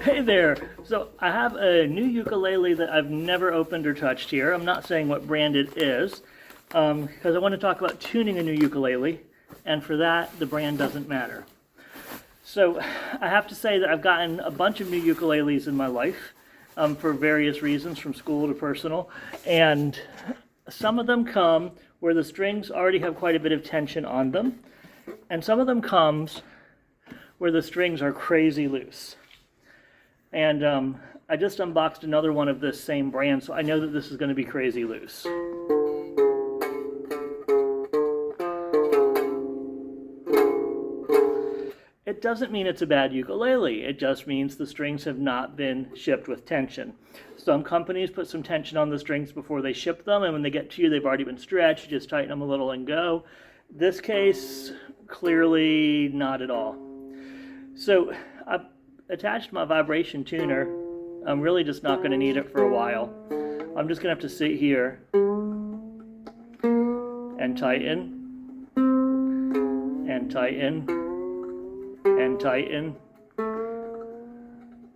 Hey there. So I have a new ukulele that I've never opened or touched here. I'm not saying what brand it is, because I want to talk about tuning a new ukulele, and for that, the brand doesn't matter. So I have to say that I've gotten a bunch of new ukuleles in my life, for various reasons, from school to personal, and some of them come where the strings already have quite a bit of tension on them, and some of them comes where the strings are crazy loose. And I just unboxed another one of this same brand, so I know that this is going to be crazy loose. It doesn't mean it's a bad ukulele. It just means the strings have not been shipped with tension. Some companies put some tension on the strings before they ship them, and when they get to you, they've already been stretched. You just tighten them a little and go. This case, clearly not at all. So I've attached my vibration tuner. I'm really just not going to need it for a while. I'm just going to have to sit here and tighten and tighten and tighten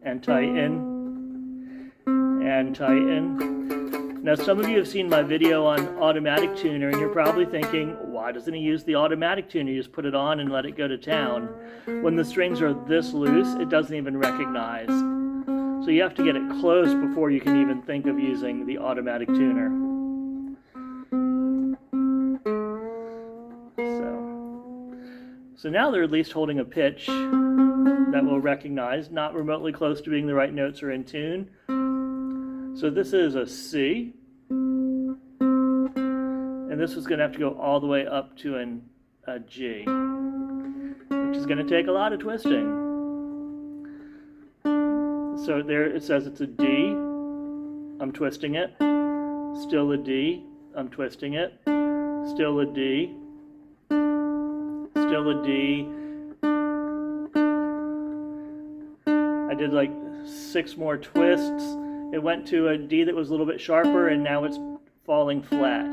and tighten and tighten. Now, some of you have seen my video on automatic tuner, and you're probably thinking, why doesn't he use the automatic tuner? You just put it on and let it go to town. When the strings are this loose, it doesn't even recognize. So you have to get it close before you can even think of using the automatic tuner. So now they're at least holding a pitch that will recognize, not remotely close to being the right notes or in tune. So this is a C, and this is going to have to go all the way up to a G, which is going to take a lot of twisting. So there it says it's a D, I'm twisting it, still a D, I'm twisting it, still a D, still a D. I did like 6 more twists. It went to a D that was a little bit sharper, and now it's falling flat.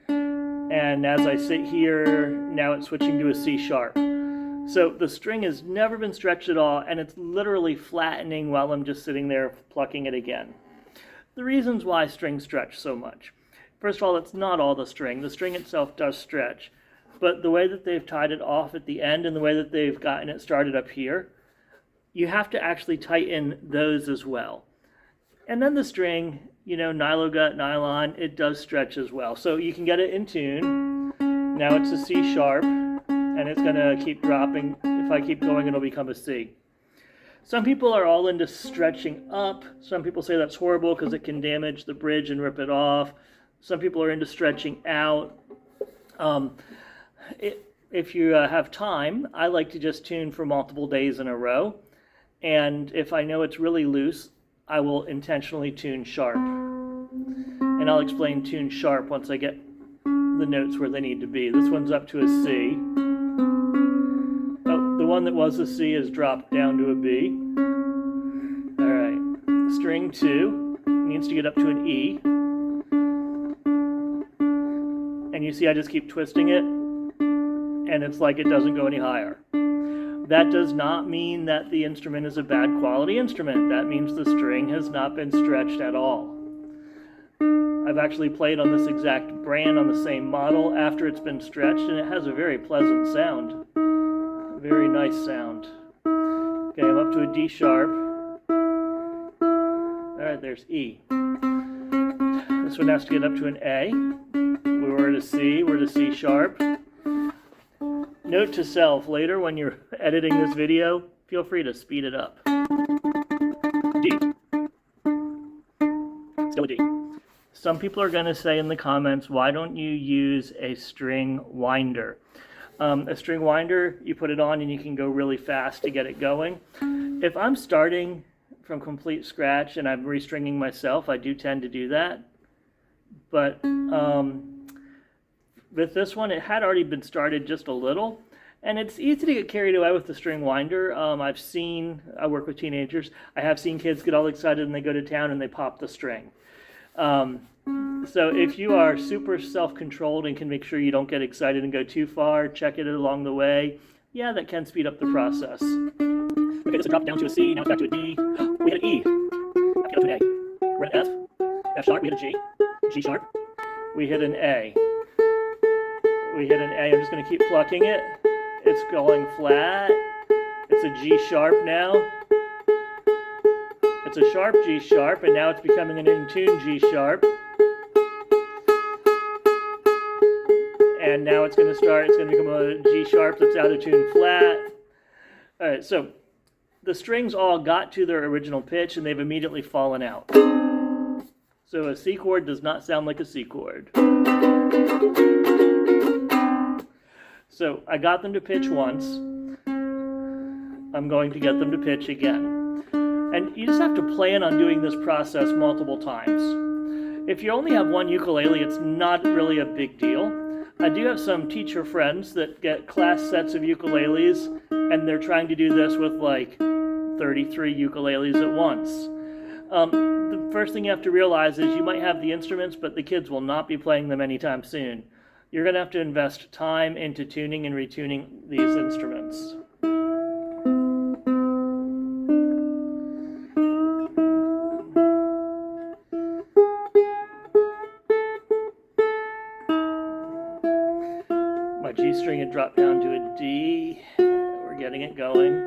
And as I sit here, now it's switching to a C sharp. So the string has never been stretched at all, and it's literally flattening while I'm just sitting there plucking it again. The reasons why strings stretch so much. First of all, it's not all the string. The string itself does stretch, but the way that they've tied it off at the end and the way that they've gotten it started up here, you have to actually tighten those as well. And then the string, you know, Nylogut, nylon, it does stretch as well. So you can get it in tune. Now it's a C sharp, and it's going to keep dropping. If I keep going, it'll become a C. Some people are all into stretching up. Some people say that's horrible because it can damage the bridge and rip it off. Some people are into stretching out. If you have time, I like to just tune for multiple days in a row. And if I know it's really loose, I will intentionally tune sharp. And I'll explain tune sharp once I get the notes where they need to be. This one's up to a C. Oh, the one that was a C has dropped down to a B. All right, string 2 needs to get up to an E. And you see I just keep twisting it, and it's like it doesn't go any higher. That does not mean that the instrument is a bad quality instrument. That means the string has not been stretched at all. I've actually played on this exact brand on the same model after it's been stretched, and it has a very pleasant sound. A very nice sound. Okay, I'm up to a D sharp. All right, there's E. This one has to get up to an A. We were at a C, we're at a C sharp. Note to self, later when you're editing this video, feel free to speed it up. D. Still a D. Some people are going to say in the comments, why don't you use a string winder? A string winder, you put it on and you can go really fast to get it going. If I'm starting from complete scratch and I'm restringing myself, I do tend to do that. But with this one, it had already been started just a little, and it's easy to get carried away with the string winder. I work with teenagers, I have seen kids get all excited and they go to town and they pop the string. So if you are super self-controlled and can make sure you don't get excited and go too far, check it along the way. Yeah, that can speed up the process. Okay, this is dropped down to a C, now it's back to a D. We hit an E. Have to go to an A. We're at F. F sharp, we hit a G. G sharp. We hit an A. We hit an A. I'm just going to keep plucking it. It's going flat. It's a G sharp now. It's a sharp G sharp, and now it's becoming an in tune G sharp. And now it's going to become a G sharp that's out of tune flat. All right, so the strings all got to their original pitch and they've immediately fallen out. So a C chord does not sound like a C chord. So I got them to pitch once. I'm going to get them to pitch again. And you just have to plan on doing this process multiple times. If you only have one ukulele, it's not really a big deal. I do have some teacher friends that get class sets of ukuleles, and they're trying to do this with like 33 ukuleles at once. The first thing you have to realize is you might have the instruments, but the kids will not be playing them anytime soon. You're going to have to invest time into tuning and retuning these instruments. My G string had dropped down to a D. We're getting it going.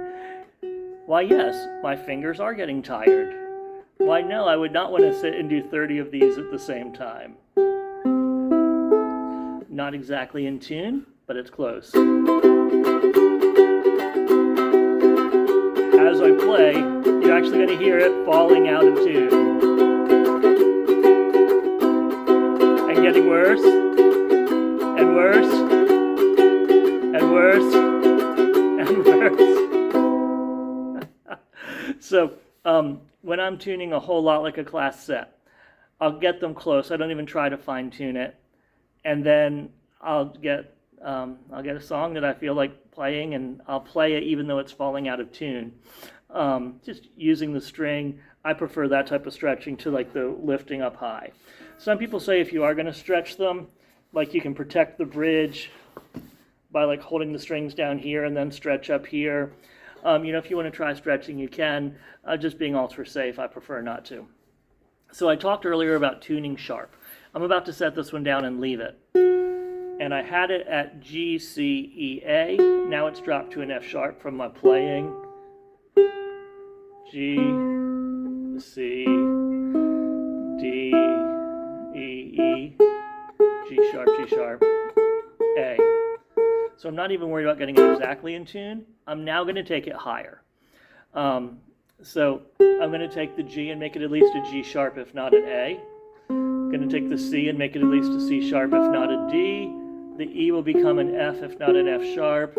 Why, yes, my fingers are getting tired. Why, no, I would not want to sit and do 30 of these at the same time. Not exactly in tune, but it's close. As I play, you're actually going to hear it falling out of tune. And getting worse, and worse, and worse, and worse. So, when I'm tuning a whole lot like a class set, I'll get them close. I don't even try to fine tune it. And then I'll get a song that I feel like playing, and I'll play it even though it's falling out of tune. Just using the string. I prefer that type of stretching to like the lifting up high. Some people say if you are going to stretch them, like you can protect the bridge by like holding the strings down here and then stretch up here. If you want to try stretching, you can. Just being ultra safe, I prefer not to. So I talked earlier about tuning sharp. I'm about to set this one down and leave it. And I had it at G, C, E, A. Now it's dropped to an F sharp from my playing. G, C, D, E, E, G sharp, A. So I'm not even worried about getting it exactly in tune. I'm now going to take it higher. So I'm going to take the G and make it at least a G sharp, if not an A. I'm going to take the C and make it at least a C sharp, if not a D. The E will become an F, if not an F sharp.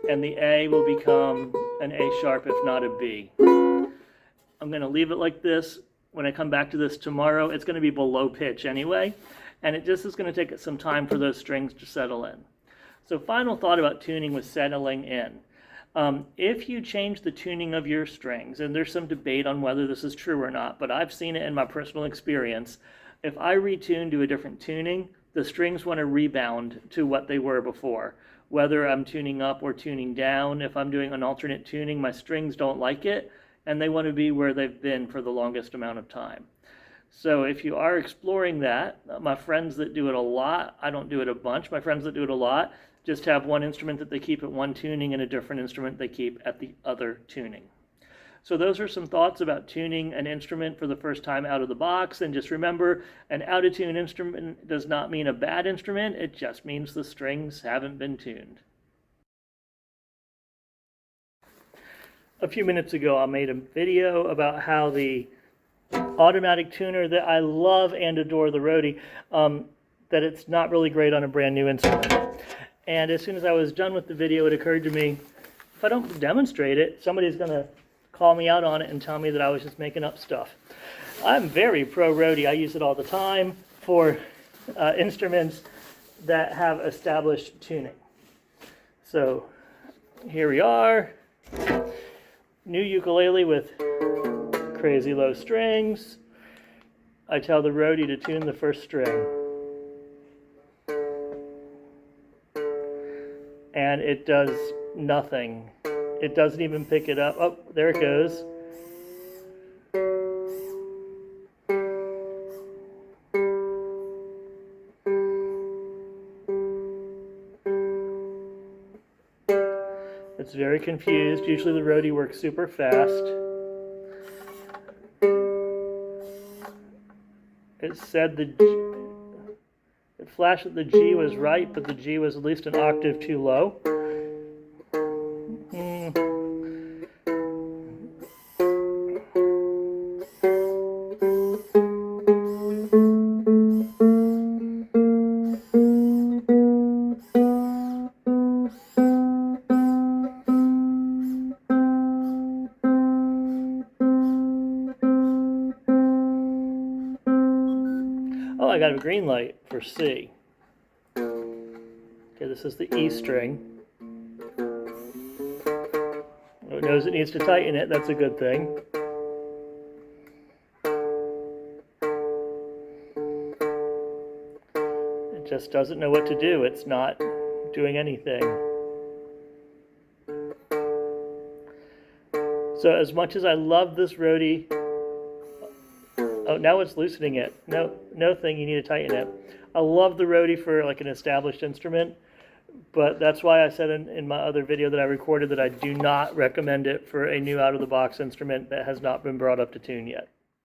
And the A will become an A sharp, if not a B. I'm going to leave it like this. When I come back to this tomorrow, it's going to be below pitch anyway. And it just is going to take some time for those strings to settle in. So final thought about tuning was settling in. If you change the tuning of your strings, and there's some debate on whether this is true or not, but I've seen it in my personal experience, if I retune to a different tuning, the strings want to rebound to what they were before. Whether I'm tuning up or tuning down, if I'm doing an alternate tuning, my strings don't like it, and they want to be where they've been for the longest amount of time. So if you are exploring that, my friends that do it a lot, I don't do it a bunch, my friends that do it a lot, just have one instrument that they keep at one tuning and a different instrument they keep at the other tuning. So those are some thoughts about tuning an instrument for the first time out of the box. And just remember, an out of tune instrument does not mean a bad instrument. It just means the strings haven't been tuned. A few minutes ago, I made a video about how the automatic tuner that I love and adore, the Rode, that it's not really great on a brand new instrument. And as soon as I was done with the video, it occurred to me, if I don't demonstrate it, somebody's going to call me out on it and tell me that I was just making up stuff. I'm very pro Rode. I use it all the time for instruments that have established tuning. So here we are, new ukulele with crazy low strings. I tell the Rode to tune the first string. And it does Nothing. It doesn't even pick it up. Oh, there it goes. It's very confused. Usually the roadie works super fast. It said it flashed that the G was right, but the G was at least an octave too low. Oh, I got a green light for C. Okay, this is the E string. Oh, it knows it needs to tighten it. That's a good thing. It just doesn't know what to do. It's not doing anything. So as much as I love this roadie, oh, now it's loosening it. No thing, you need to tighten it. I love the roadie for like an established instrument, but that's why I said in my other video that I recorded that I do not recommend it for a new out-of-the-box instrument that has not been brought up to tune yet.